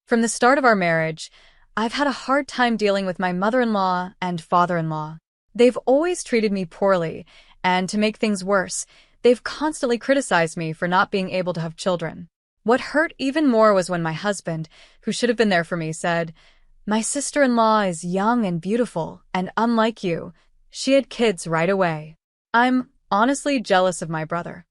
From the start of our marriage, I've had a hard time dealing with my mother-in-law and father-in-law. They've always treated me poorly, and to make things worse, they've constantly criticized me for not being able to have children. What hurt even more was when my husband, who should have been there for me, said, "My sister-in-law is young and beautiful, and unlike you, she had kids right away." I'm honestly jealous of my brother.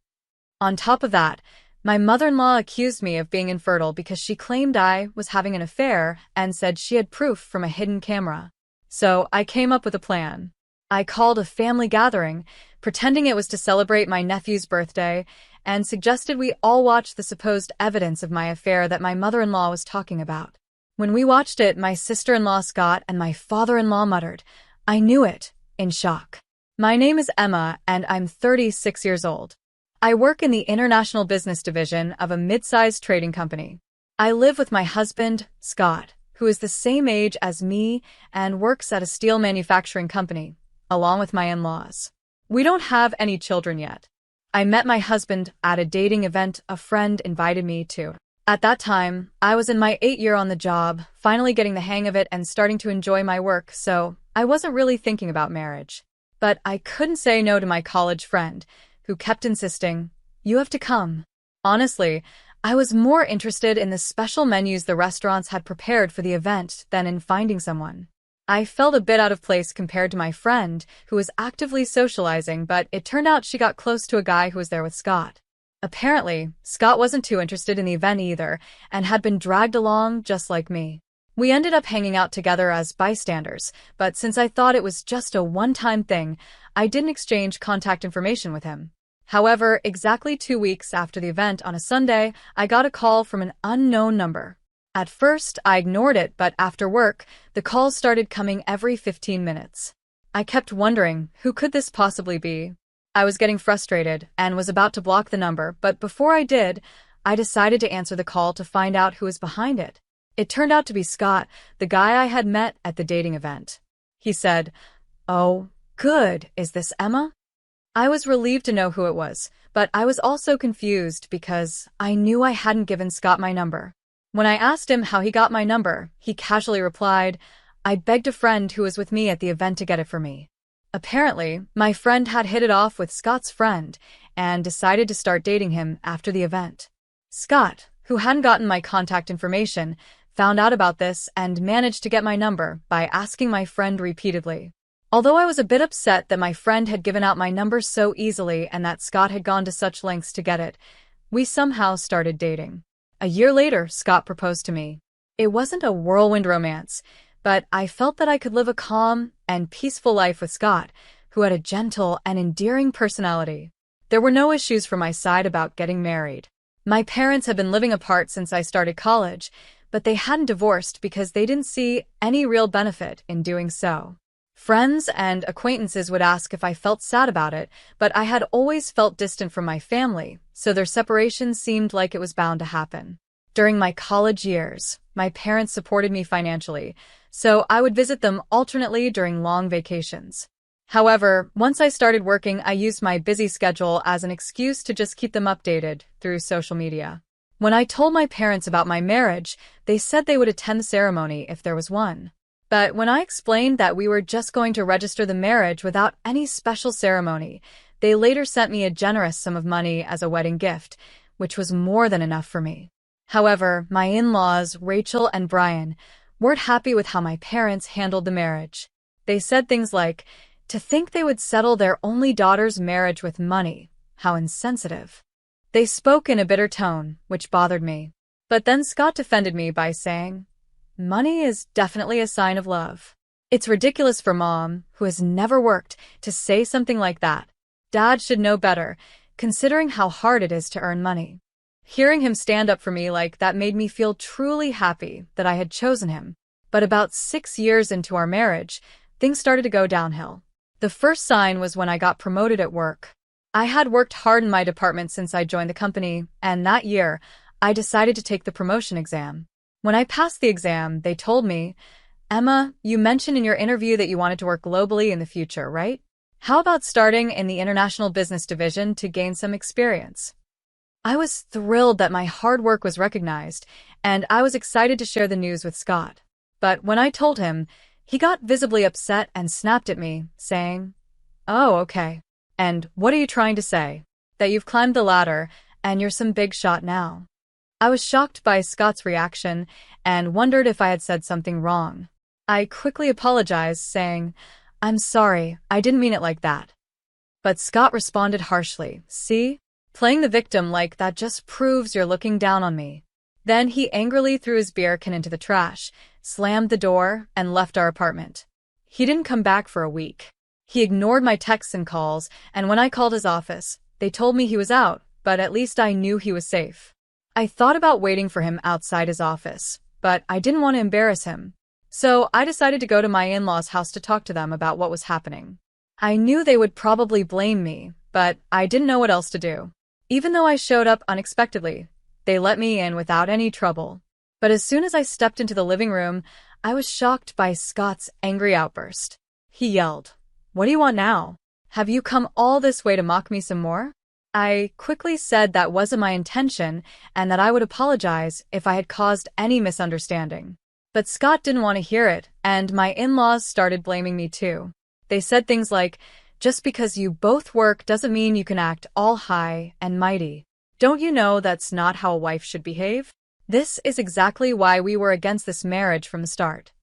On top of that, my mother-in-law accused me of being infertile because she claimed I was having an affair and said she had proof from a hidden camera. So I came up with a plan. I called a family gathering, pretending it was to celebrate my nephew's birthday, and suggested we all watch the supposed evidence of my affair that my mother-in-law was talking about. When we watched it, my sister-in-law Scott and my father-in-law muttered, "I knew it," in shock. My name is Emma, and I'm 36 years old. I work in the international business division of a mid-sized trading company. I live with my husband, Scott, who is the same age as me and works at a steel manufacturing company, along with my in-laws. We don't have any children yet. I met my husband at a dating event a friend invited me to. At that time, I was in my 8th year on the job, finally getting the hang of it and starting to enjoy my work, so I wasn't really thinking about marriage. But I couldn't say no to my college friend, who kept insisting, "You have to come." Honestly, I was more interested in the special menus the restaurants had prepared for the event than in finding someone. I felt a bit out of place compared to my friend, who was actively socializing, but it turned out she got close to a guy who was there with Scott. Apparently, Scott wasn't too interested in the event either, and had been dragged along just like me. We ended up hanging out together as bystanders, but since I thought it was just a one-time thing, I didn't exchange contact information with him. However, exactly 2 weeks after the event on a Sunday, I got a call from an unknown number. At first, I ignored it, but after work, the calls started coming every 15 minutes. I kept wondering, who could this possibly be? I was getting frustrated and was about to block the number, but before I did, I decided to answer the call to find out who was behind it. It turned out to be Scott, the guy I had met at the dating event. He said, "Oh, good, is this Emma?" I was relieved to know who it was, but I was also confused because I knew I hadn't given Scott my number. When I asked him how he got my number, he casually replied, "I begged a friend who was with me at the event to get it for me." Apparently, my friend had hit it off with Scott's friend and decided to start dating him after the event. Scott, who hadn't gotten my contact information, found out about this and managed to get my number by asking my friend repeatedly. Although I was a bit upset that my friend had given out my number so easily and that Scott had gone to such lengths to get it, we somehow started dating. A year later, Scott proposed to me. It wasn't a whirlwind romance, but I felt that I could live a calm and peaceful life with Scott, who had a gentle and endearing personality. There were no issues from my side about getting married. My parents had been living apart since I started college, but they hadn't divorced because they didn't see any real benefit in doing so. Friends and acquaintances would ask if I felt sad about it, but I had always felt distant from my family, so their separation seemed like it was bound to happen. During my college years, my parents supported me financially, so I would visit them alternately during long vacations. However, once I started working, I used my busy schedule as an excuse to just keep them updated through social media. When I told my parents about my marriage, they said they would attend the ceremony if there was one. But when I explained that we were just going to register the marriage without any special ceremony, they later sent me a generous sum of money as a wedding gift, which was more than enough for me. However, my in-laws, Rachel and Brian, weren't happy with how my parents handled the marriage. They said things like, to think they would settle their only daughter's marriage with money, how insensitive. They spoke in a bitter tone, which bothered me. But then Scott defended me by saying, "Money is definitely a sign of love. It's ridiculous for Mom, who has never worked, to say something like that. Dad should know better, considering how hard it is to earn money." Hearing him stand up for me like that made me feel truly happy that I had chosen him. But about 6 years into our marriage, things started to go downhill. The first sign was when I got promoted at work. I had worked hard in my department since I joined the company, and that year, I decided to take the promotion exam. When I passed the exam, they told me, "Emma, you mentioned in your interview that you wanted to work globally in the future, right? How about starting in the international business division to gain some experience?" I was thrilled that my hard work was recognized, and I was excited to share the news with Scott. But when I told him, he got visibly upset and snapped at me, saying, "Oh, okay. And what are you trying to say? That you've climbed the ladder, and you're some big shot now?" I was shocked by Scott's reaction and wondered if I had said something wrong. I quickly apologized, saying, "I'm sorry, I didn't mean it like that." But Scott responded harshly, "See? Playing the victim like that just proves you're looking down on me." Then he angrily threw his beer can into the trash, slammed the door, and left our apartment. He didn't come back for a week. He ignored my texts and calls, and when I called his office, they told me he was out, but at least I knew he was safe. I thought about waiting for him outside his office, but I didn't want to embarrass him. So I decided to go to my in-laws' house to talk to them about what was happening. I knew they would probably blame me, but I didn't know what else to do. Even though I showed up unexpectedly, they let me in without any trouble. But as soon as I stepped into the living room, I was shocked by Scott's angry outburst. He yelled, "What do you want now? Have you come all this way to mock me some more?" I quickly said that wasn't my intention and that I would apologize if I had caused any misunderstanding. But Scott didn't want to hear it, and my in-laws started blaming me too. They said things like, "Just because you both work doesn't mean you can act all high and mighty. Don't you know that's not how a wife should behave?" This is exactly why we were against this marriage from the start.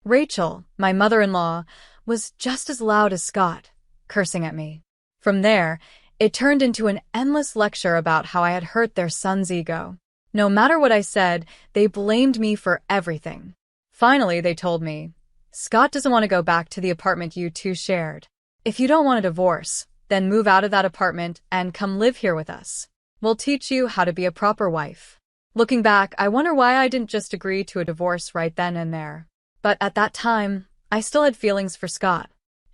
Rachel, my mother-in-law, was just as loud as Scott, cursing at me. From there, it turned into an endless lecture about how I had hurt their son's ego. No matter what I said, they blamed me for everything. Finally, they told me, "Scott doesn't want to go back to the apartment you two shared. If you don't want a divorce, then move out of that apartment and come live here with us. We'll teach you how to be a proper wife." Looking back, I wonder why I didn't just agree to a divorce right then and there. But at that time, I still had feelings for Scott.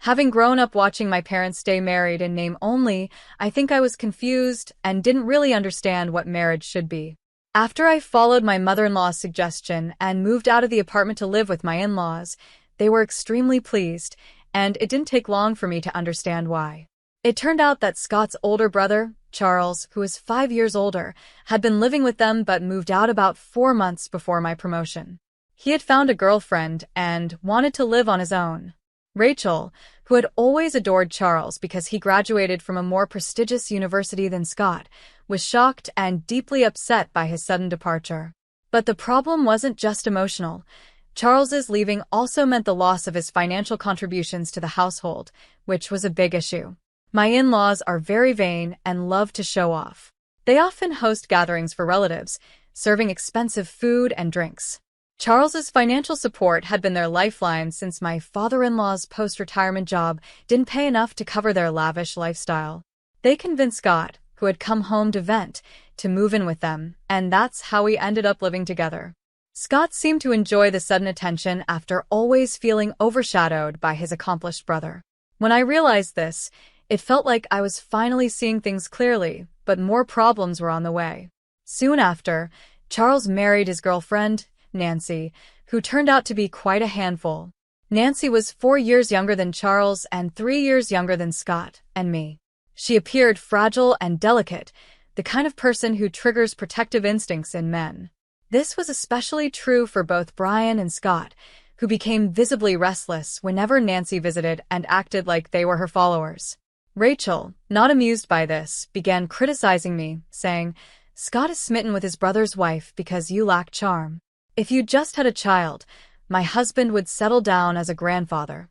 Having grown up watching my parents stay married in name only, I think I was confused and didn't really understand what marriage should be. After I followed my mother-in-law's suggestion and moved out of the apartment to live with my in-laws, they were extremely pleased, and it didn't take long for me to understand why. It turned out that Scott's older brother, Charles, who was 5 years older, had been living with them but moved out about 4 months before my promotion. He had found a girlfriend and wanted to live on his own. Rachel, who had always adored Charles because he graduated from a more prestigious university than Scott, was shocked and deeply upset by his sudden departure. But the problem wasn't just emotional. Charles's leaving also meant the loss of his financial contributions to the household, which was a big issue. My in-laws are very vain and love to show off. They often host gatherings for relatives, serving expensive food and drinks. Charles's financial support had been their lifeline since my father-in-law's post-retirement job didn't pay enough to cover their lavish lifestyle. They convinced Scott, who had come home to vent, to move in with them, and that's how we ended up living together. Scott seemed to enjoy the sudden attention after always feeling overshadowed by his accomplished brother. When I realized this, it felt like I was finally seeing things clearly, but more problems were on the way. Soon after, Charles married his girlfriend, Nancy, who turned out to be quite a handful. Nancy was 4 years younger than Charles and 3 years younger than Scott and me. She appeared fragile and delicate, the kind of person who triggers protective instincts in men. This was especially true for both Brian and Scott, who became visibly restless whenever Nancy visited and acted like they were her followers. Rachel, not amused by this, began criticizing me, saying, "Scott is smitten with his brother's wife because you lack charm. If you just had a child, my husband would settle down as a grandfather."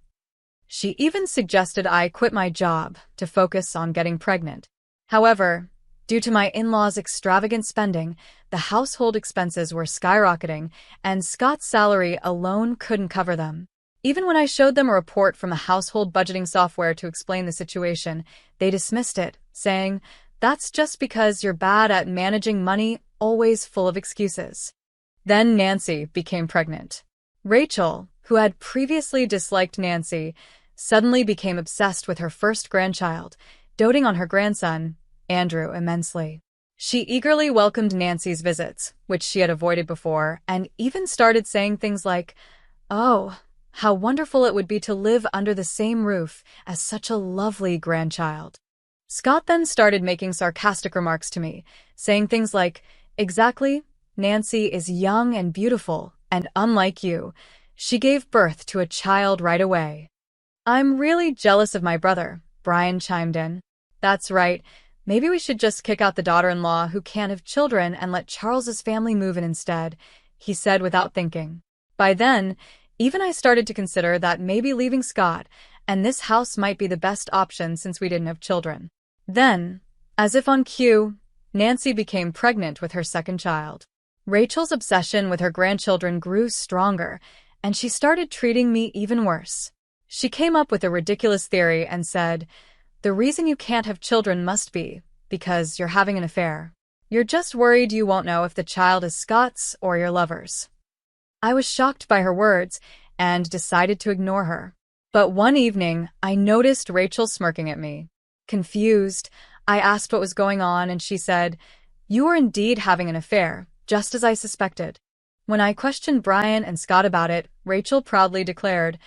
She even suggested I quit my job to focus on getting pregnant. However, due to my in-laws' extravagant spending, the household expenses were skyrocketing, and Scott's salary alone couldn't cover them. Even when I showed them a report from a household budgeting software to explain the situation, they dismissed it, saying, "That's just because you're bad at managing money, always full of excuses." Then Nancy became pregnant. Rachel, who had previously disliked Nancy, suddenly became obsessed with her first grandchild, doting on her grandson, Andrew, immensely. She eagerly welcomed Nancy's visits, which she had avoided before, and even started saying things like, "Oh, how wonderful it would be to live under the same roof as such a lovely grandchild." Scott then started making sarcastic remarks to me, saying things like, "Exactly, Nancy is young and beautiful, and unlike you, she gave birth to a child right away." "I'm really jealous of my brother," Brian chimed in. "That's right. Maybe we should just kick out the daughter-in-law who can't have children and let Charles's family move in instead," he said without thinking. By then, even I started to consider that maybe leaving Scott and this house might be the best option since we didn't have children. Then, as if on cue, Nancy became pregnant with her second child. Rachel's obsession with her grandchildren grew stronger, and she started treating me even worse. She came up with a ridiculous theory and said, "The reason you can't have children must be because you're having an affair. You're just worried you won't know if the child is Scott's or your lover's." I was shocked by her words and decided to ignore her. But one evening, I noticed Rachel smirking at me. Confused, I asked what was going on, and she said, "You are indeed having an affair, just as I suspected." When I questioned Brian and Scott about it, Rachel proudly declared,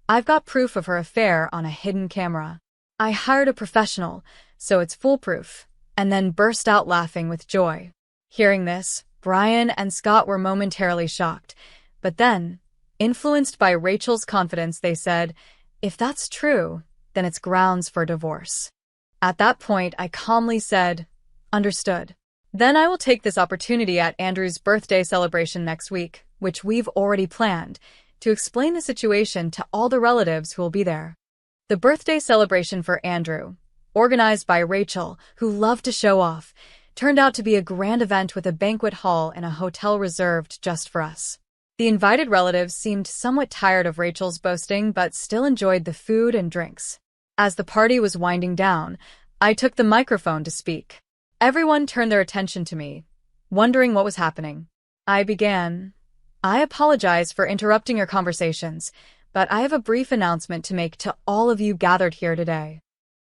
"I've got proof of her affair on a hidden camera. I hired a professional, so it's foolproof," and then burst out laughing with joy. Hearing this, Brian and Scott were momentarily shocked, but then, influenced by Rachel's confidence, they said, "If that's true, then it's grounds for divorce." At that point, I calmly said, "Understood." Then I will take this opportunity at Andrew's birthday celebration next week, which we've already planned, to explain the situation to all the relatives who will be there. The birthday celebration for Andrew, organized by Rachel, who loved to show off, turned out to be a grand event with a banquet hall in a hotel reserved just for us. The invited relatives seemed somewhat tired of Rachel's boasting but still enjoyed the food and drinks. As the party was winding down, I took the microphone to speak. Everyone turned their attention to me, wondering what was happening. I began, "I apologize for interrupting your conversations, but I have a brief announcement to make to all of you gathered here today."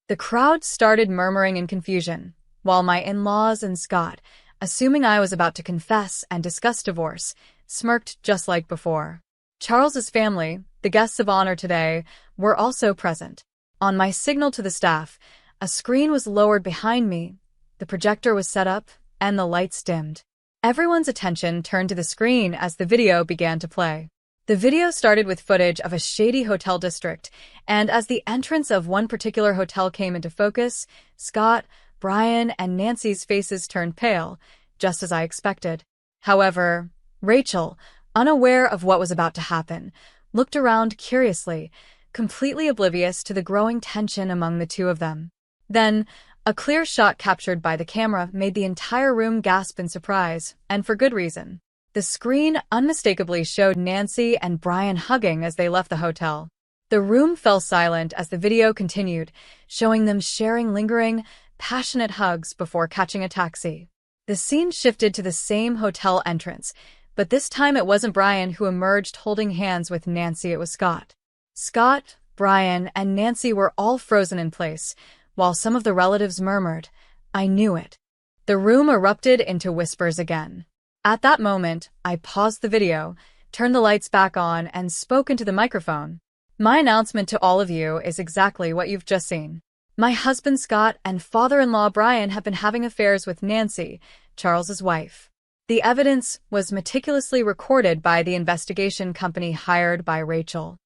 The crowd started murmuring in confusion, while my in-laws and Scott, assuming I was about to confess and discuss divorce, smirked just like before. Charles's family, the guests of honor today, were also present. On my signal to the staff, a screen was lowered behind me, the projector was set up, and the lights dimmed. Everyone's attention turned to the screen as the video began to play. The video started with footage of a shady hotel district, and as the entrance of one particular hotel came into focus, Scott, Brian, and Nancy's faces turned pale, just as I expected. However, Rachel, unaware of what was about to happen, looked around curiously, completely oblivious to the growing tension among the two of them. Then, a clear shot captured by the camera made the entire room gasp in surprise, and for good reason. The screen unmistakably showed Nancy and Brian hugging as they left the hotel. The room fell silent as the video continued, showing them sharing lingering, passionate hugs before catching a taxi. The scene shifted to the same hotel entrance, but this time it wasn't Brian who emerged holding hands with Nancy, it was Scott. Scott, Brian, and Nancy were all frozen in place, while some of the relatives murmured, "I knew it." The room erupted into whispers again. At that moment, I paused the video, turned the lights back on, and spoke into the microphone. "My announcement to all of you is exactly what you've just seen. My husband Scott and father-in-law Brian have been having affairs with Nancy, Charles's wife. The evidence was meticulously recorded by the investigation company hired by Rachel."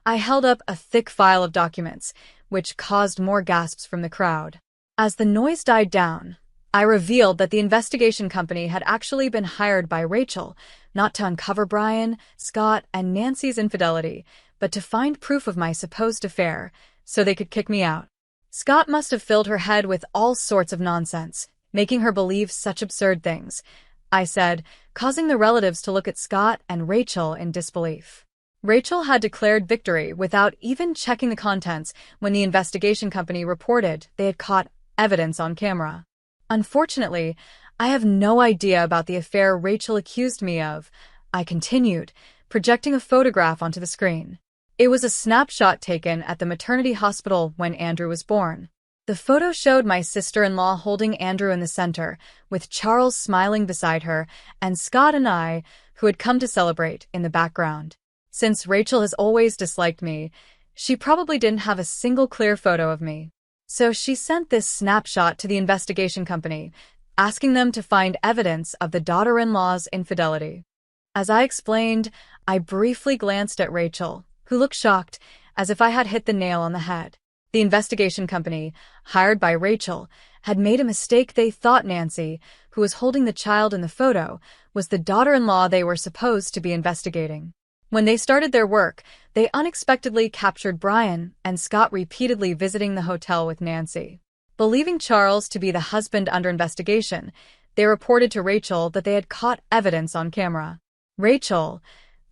I held up a thick file of documents, which caused more gasps from the crowd. As the noise died down, I revealed that the investigation company had actually been hired by Rachel, not to uncover Brian, Scott, and Nancy's infidelity, but to find proof of my supposed affair, so they could kick me out. Scott must have filled her head with all sorts of nonsense, making her believe such absurd things, I said, causing the relatives to look at Scott and Rachel in disbelief. Rachel had declared victory without even checking the contents when the investigation company reported they had caught evidence on camera. Unfortunately, I have no idea about the affair Rachel accused me of, I continued, projecting a photograph onto the screen. It was a snapshot taken at the maternity hospital when Andrew was born. The photo showed my sister-in-law holding Andrew in the center, with Charles smiling beside her, and Scott and I, who had come to celebrate, in the background. Since Rachel has always disliked me, she probably didn't have a single clear photo of me. So she sent this snapshot to the investigation company, asking them to find evidence of the daughter-in-law's infidelity. As I explained, I briefly glanced at Rachel, who looked shocked, as if I had hit the nail on the head. The investigation company, hired by Rachel, had made a mistake. They thought Nancy, who was holding the child in the photo, was the daughter-in-law they were supposed to be investigating. When they started their work, they unexpectedly captured Brian and Scott repeatedly visiting the hotel with Nancy. Believing Charles to be the husband under investigation, they reported to Rachel that they had caught evidence on camera. Rachel,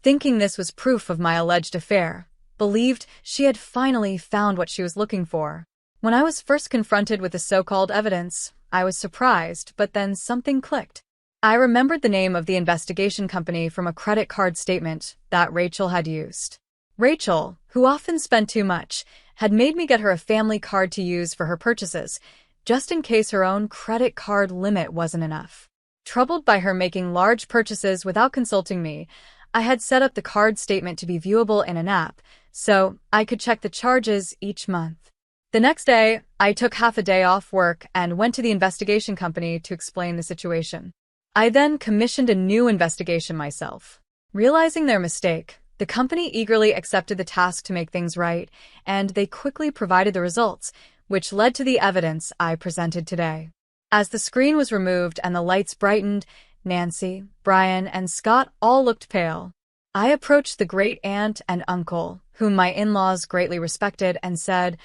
thinking this was proof of my alleged affair, believed she had finally found what she was looking for. When I was first confronted with the so-called evidence, I was surprised, but then something clicked. I remembered the name of the investigation company from a credit card statement that Rachel had used. Rachel, who often spent too much, had made me get her a family card to use for her purchases, just in case her own credit card limit wasn't enough. Troubled by her making large purchases without consulting me, I had set up the card statement to be viewable in an app, so I could check the charges each month. The next day, I took half a day off work and went to the investigation company to explain the situation. I then commissioned a new investigation myself. Realizing their mistake, the company eagerly accepted the task to make things right, and they quickly provided the results, which led to the evidence I presented today. As the screen was removed and the lights brightened, Nancy, Brian, and Scott all looked pale. I approached the great-aunt and uncle, whom my in-laws greatly respected, and said,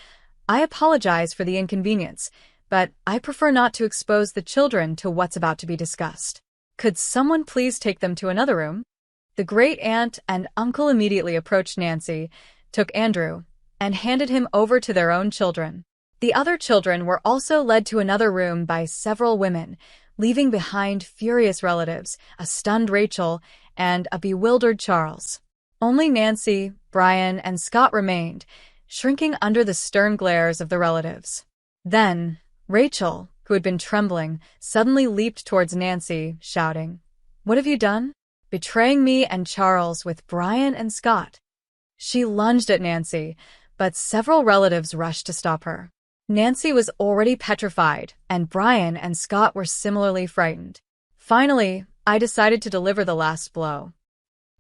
"I apologize for the inconvenience, but I prefer not to expose the children to what's about to be discussed. Could someone please take them to another room?" The great-aunt and uncle immediately approached Nancy, took Andrew, and handed him over to their own children. The other children were also led to another room by several women, leaving behind furious relatives, a stunned Rachel, and a bewildered Charles. Only Nancy, Brian, and Scott remained, shrinking under the stern glares of the relatives. Then, Rachel, who had been trembling, suddenly leaped towards Nancy, shouting, "What have you done? Betraying me and Charles with Brian and Scott." She lunged at Nancy, but several relatives rushed to stop her. Nancy was already petrified, and Brian and Scott were similarly frightened. Finally, I decided to deliver the last blow.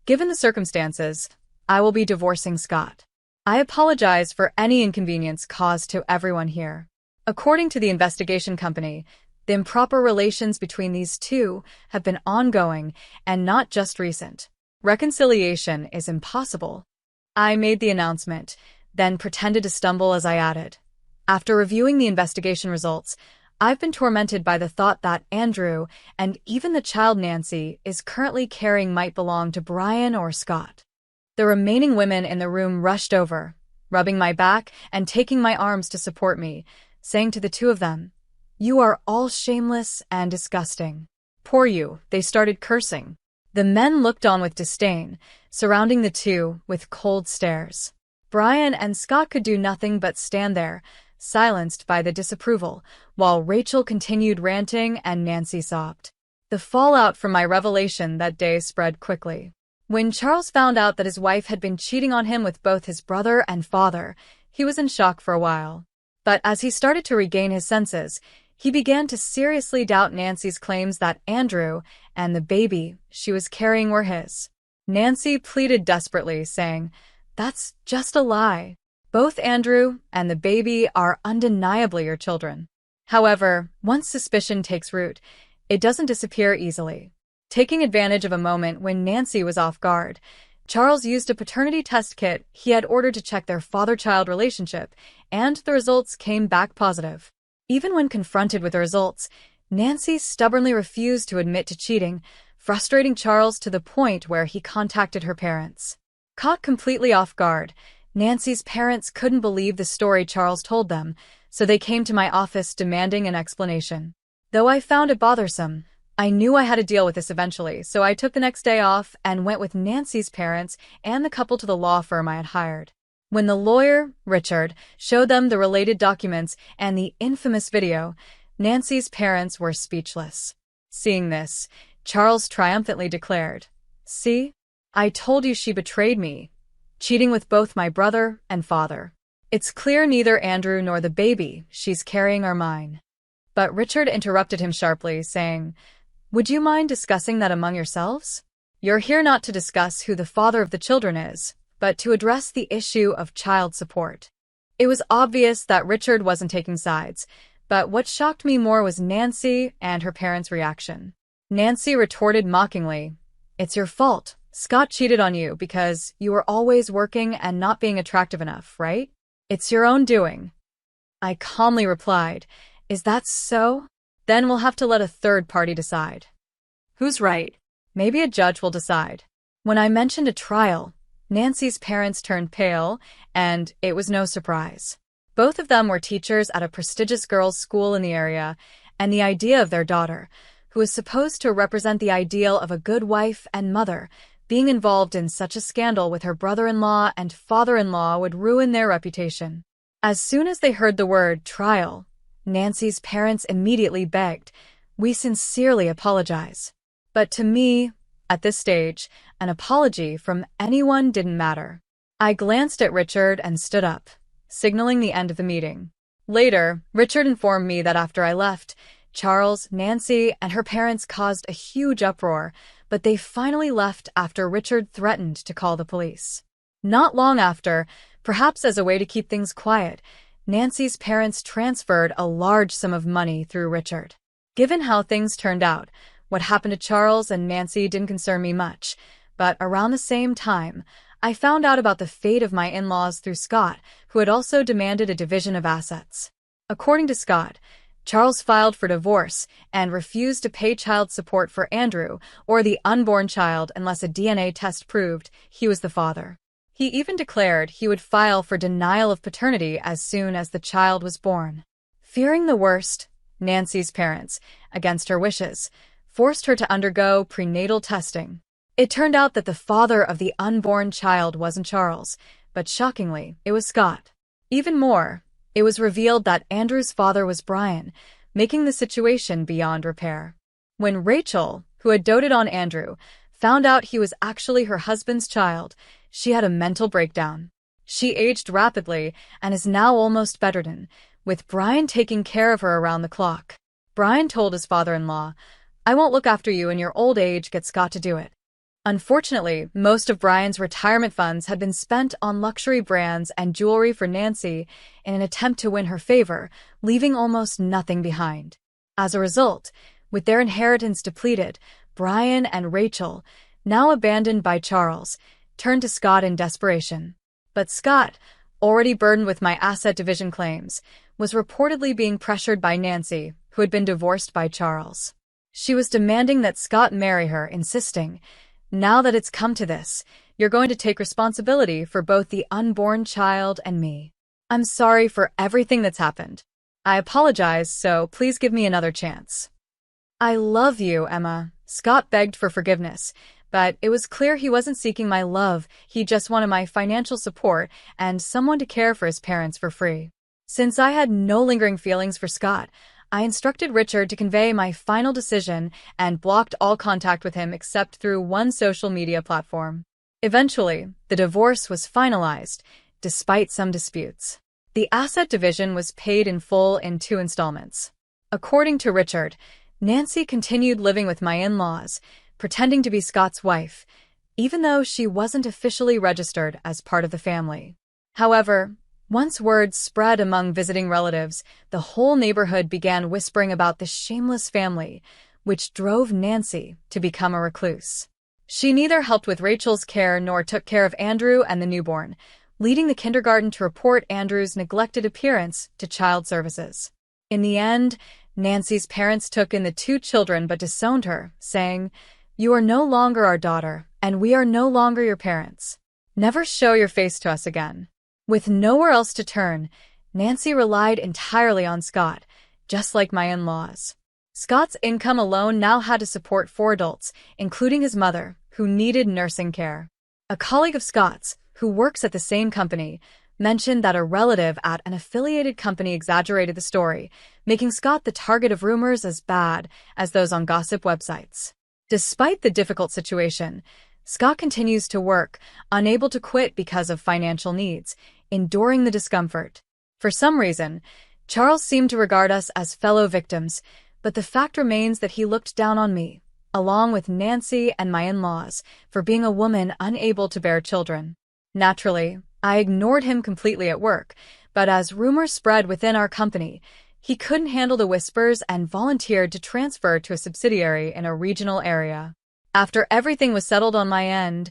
Given the circumstances, I will be divorcing Scott. I apologize for any inconvenience caused to everyone here. According to the investigation company, the improper relations between these two have been ongoing and not just recent. Reconciliation is impossible. I made the announcement, then pretended to stumble as I added, "After reviewing the investigation results, I've been tormented by the thought that Andrew, and even the child Nancy is currently carrying, might belong to Brian or Scott." The remaining women in the room rushed over, rubbing my back and taking my arms to support me, saying to the two of them, "You are all shameless and disgusting." "Poor you," they started cursing. The men looked on with disdain, surrounding the two with cold stares. Brian and Scott could do nothing but stand there, silenced by the disapproval, while Rachel continued ranting and Nancy sobbed. The fallout from my revelation that day spread quickly. When Charles found out that his wife had been cheating on him with both his brother and father, he was in shock for a while. But as he started to regain his senses, he began to seriously doubt Nancy's claims that Andrew and the baby she was carrying were his. Nancy pleaded desperately, saying, "That's just a lie. Both Andrew and the baby are undeniably your children." However, once suspicion takes root, it doesn't disappear easily. Taking advantage of a moment when Nancy was off guard, Charles used a paternity test kit he had ordered to check their father-child relationship, and the results came back positive. Even when confronted with the results, Nancy stubbornly refused to admit to cheating, frustrating Charles to the point where he contacted her parents. Caught completely off guard, Nancy's parents couldn't believe the story Charles told them, so they came to my office demanding an explanation. Though I found it bothersome, I knew I had to deal with this eventually, so I took the next day off and went with Nancy's parents and the couple to the law firm I had hired. When the lawyer, Richard, showed them the related documents and the infamous video, Nancy's parents were speechless. Seeing this, Charles triumphantly declared, "See? I told you she betrayed me, cheating with both my brother and father. It's clear neither Andrew nor the baby she's carrying are mine. But Richard interrupted him sharply, saying, "Would you mind discussing that among yourselves? You're here not to discuss who the father of the children is, but to address the issue of child support." It was obvious that Richard wasn't taking sides, but what shocked me more was Nancy and her parents' reaction. Nancy retorted mockingly, "It's your fault. Scott cheated on you because you were always working and not being attractive enough, right? It's your own doing." I calmly replied, "Is that so? Then we'll have to let a third party decide." "Who's right?" "Maybe a judge will decide." When I mentioned a trial, Nancy's parents turned pale, and it was no surprise. Both of them were teachers at a prestigious girls' school in the area, and the idea of their daughter, who was supposed to represent the ideal of a good wife and mother, being involved in such a scandal with her brother-in-law and father-in-law would ruin their reputation. As soon as they heard the word trial, Nancy's parents immediately begged, "We sincerely apologize." But to me, at this stage, an apology from anyone didn't matter. I glanced at Richard and stood up, signaling the end of the meeting. Later, Richard informed me that after I left, Charles, Nancy, and her parents caused a huge uproar, but they finally left after Richard threatened to call the police. Not long after, perhaps as a way to keep things quiet, Nancy's parents transferred a large sum of money through Richard. Given how things turned out, what happened to Charles and Nancy didn't concern me much, but around the same time, I found out about the fate of my in-laws through Scott, who had also demanded a division of assets. According to Scott, Charles filed for divorce and refused to pay child support for Andrew or the unborn child unless a DNA test proved he was the father. He even declared he would file for denial of paternity as soon as the child was born. Fearing the worst, Nancy's parents, against her wishes, forced her to undergo prenatal testing. It turned out that the father of the unborn child wasn't Charles, but shockingly, it was Scott. Even more, it was revealed that Andrew's father was Brian, making the situation beyond repair. When Rachel, who had doted on Andrew, found out he was actually her husband's child, she had a mental breakdown. She aged rapidly and is now almost bedridden, with Brian taking care of her around the clock. Brian told his father-in-law, "I won't look after you in your old age, get Scott to do it." Unfortunately, most of Brian's retirement funds had been spent on luxury brands and jewelry for Nancy in an attempt to win her favor, leaving almost nothing behind. As a result, with their inheritance depleted, Brian and Rachel, now abandoned by Charles, turned to Scott in desperation. But Scott, already burdened with my asset division claims, was reportedly being pressured by Nancy, who had been divorced by Charles. She was demanding that Scott marry her, insisting, "Now that it's come to this, you're going to take responsibility for both the unborn child and me. I'm sorry for everything that's happened. I apologize, so please give me another chance." "I love you, Emma." Scott begged for forgiveness, but it was clear he wasn't seeking my love, he just wanted my financial support and someone to care for his parents for free. Since I had no lingering feelings for Scott, I instructed Richard to convey my final decision and blocked all contact with him except through one social media platform. Eventually, the divorce was finalized, despite some disputes. The asset division was paid in full in 2 installments. According to Richard, Nancy continued living with my in-laws, pretending to be Scott's wife, even though she wasn't officially registered as part of the family. However, once word spread among visiting relatives, the whole neighborhood began whispering about this shameless family, which drove Nancy to become a recluse. She neither helped with Rachel's care nor took care of Andrew and the newborn, leading the kindergarten to report Andrew's neglected appearance to child services. In the end, Nancy's parents took in the 2 children but disowned her, saying, "You are no longer our daughter, and we are no longer your parents. Never show your face to us again." With nowhere else to turn, Nancy relied entirely on Scott, just like my in-laws. Scott's income alone now had to support 4 adults, including his mother, who needed nursing care. A colleague of Scott's, who works at the same company, mentioned that a relative at an affiliated company exaggerated the story, making Scott the target of rumors as bad as those on gossip websites. Despite the difficult situation, Scott continues to work, unable to quit because of financial needs, enduring the discomfort. For some reason, Charles seemed to regard us as fellow victims, but the fact remains that he looked down on me, along with Nancy and my in-laws, for being a woman unable to bear children. Naturally, I ignored him completely at work, but as rumors spread within our company, he couldn't handle the whispers and volunteered to transfer to a subsidiary in a regional area. After everything was settled on my end,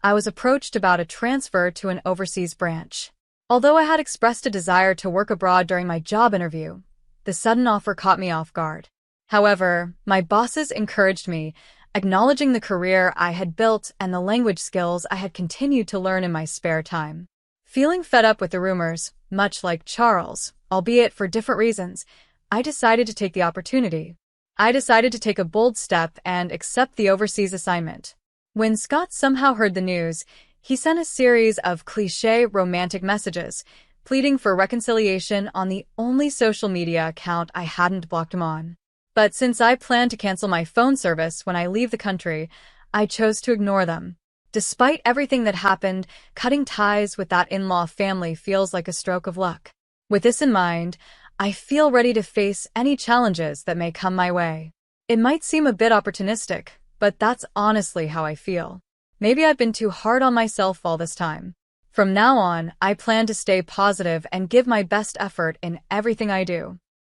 I was approached about a transfer to an overseas branch. Although I had expressed a desire to work abroad during my job interview, the sudden offer caught me off guard. However, my bosses encouraged me, acknowledging the career I had built and the language skills I had continued to learn in my spare time. Feeling fed up with the rumors, much like Charles, albeit for different reasons, I decided to take the opportunity. I decided to take a bold step and accept the overseas assignment. When Scott somehow heard the news, he sent a series of cliché romantic messages, pleading for reconciliation on the only social media account I hadn't blocked him on. But since I planned to cancel my phone service when I leave the country, I chose to ignore them. Despite everything that happened, cutting ties with that in-law family feels like a stroke of luck. With this in mind, I feel ready to face any challenges that may come my way. It might seem a bit opportunistic, but that's honestly how I feel. Maybe I've been too hard on myself all this time. From now on, I plan to stay positive and give my best effort in everything I do.